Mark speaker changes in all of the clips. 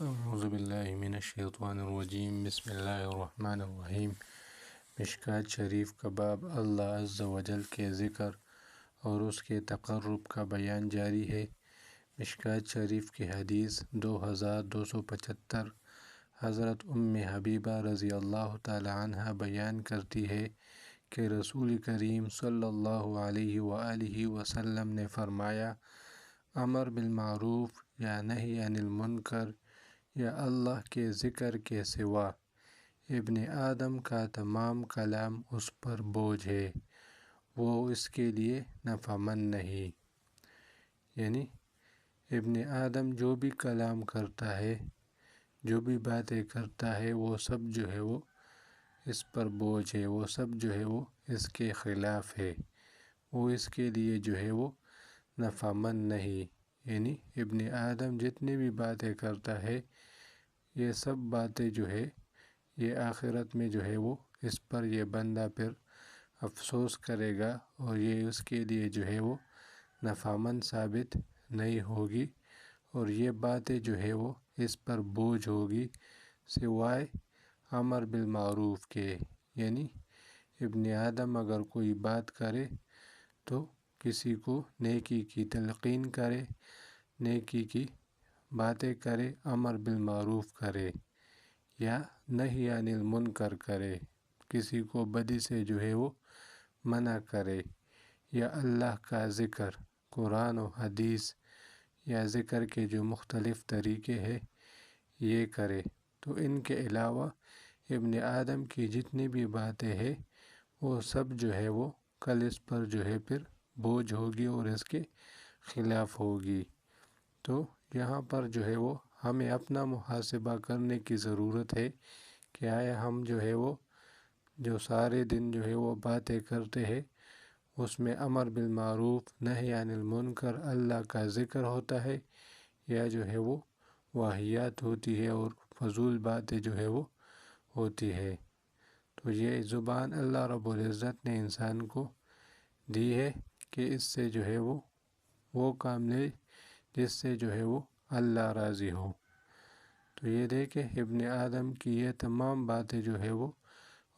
Speaker 1: اعوذ باللہ من الشیطان الرجیم، بسم اللہ الرحمن الرحیم۔ مشکوٰۃ شریف کا باب اللہ عز و جل کے ذکر اور اس کے تقرب کا بیان جاری ہے۔ مشکوٰۃ شریف کی حدیث 2275 حضرت حبیبہ رضی اللہ تعالی عنہ بیان کرتی ہے کہ رسول کریم صلی اللہ علیہ وآلہ وسلم نے فرمایا، امر بالمعروف یا نہی عن المنکر یا اللہ کے ذکر کے سوا ابن آدم کا تمام کلام اس پر بوجھ ہے، وہ اس کے لیے نفع مند نہیں۔ یعنی ابن آدم جو بھی کلام کرتا ہے، جو بھی باتیں کرتا ہے، وہ سب جو ہے وہ اس پر بوجھ ہے، وہ سب جو ہے وہ اس کے خلاف ہے، وہ اس کے لیے جو ہے وہ نفع مند نہیں۔ یعنی ابن آدم جتنی بھی باتیں کرتا ہے، یہ سب باتیں جو ہے یہ آخرت میں جو ہے وہ اس پر یہ بندہ پھر افسوس کرے گا اور یہ اس کے لیے جو ہے وہ نفع مند ثابت نہیں ہوگی، اور یہ باتیں جو ہے وہ اس پر بوجھ ہوگی سوائے امر بالمعروف کے۔ یعنی ابن آدم اگر کوئی بات کرے تو کسی کو نیکی کی تلقین کرے، نیکی کی باتیں کرے، امر بالمعروف کرے، یا نہی عن المنکر کرے، کسی کو بدی سے جو ہے وہ منع کرے، یا اللہ کا ذکر، قرآن و حدیث یا ذکر کے جو مختلف طریقے ہیں یہ کرے، تو ان کے علاوہ ابن آدم کی جتنی بھی باتیں ہیں وہ سب جو ہے وہ کل اس پر جو ہے پھر بوجھ ہوگی اور اس کے خلاف ہوگی۔ تو یہاں پر جو ہے وہ ہمیں اپنا محاسبہ کرنے کی ضرورت ہے کہ آیا ہم جو ہے وہ جو سارے دن جو ہے وہ باتیں کرتے ہیں اس میں امر بالمعروف نہی عن المنکر اللہ کا ذکر ہوتا ہے، یا جو ہے وہ واہیات ہوتی ہے اور فضول باتیں جو ہے وہ ہوتی ہے۔ تو یہ زبان اللہ رب العزت نے انسان کو دی ہے کہ اس سے جو ہے وہ کام لے جس سے جو ہے وہ اللہ راضی ہو۔ تو یہ دیکھیں ابن آدم کی یہ تمام باتیں جو ہے وہ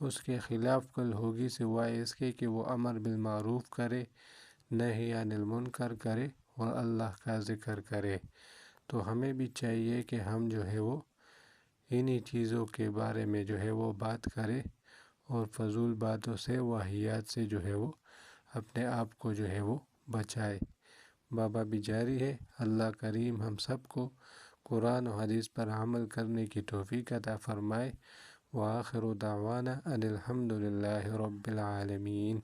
Speaker 1: اس کے خلاف کل ہوگی سوائے اس کے کہ وہ امر بالمعروف کرے، نہی عن المنکر کرے اور اللہ کا ذکر کرے۔ تو ہمیں بھی چاہیے کہ ہم جو ہے وہ انہی چیزوں کے بارے میں جو ہے وہ بات کرے اور فضول باتوں سے، واہیات سے جو ہے وہ اپنے آپ کو جو ہے وہ بچائے۔ بابا بھی جاری ہے۔ اللہ کریم ہم سب کو قرآن و حدیث پر عمل کرنے کی توفیق عطا فرمائے۔ وآخر دعوانا ان الحمد للہ رب العالمین۔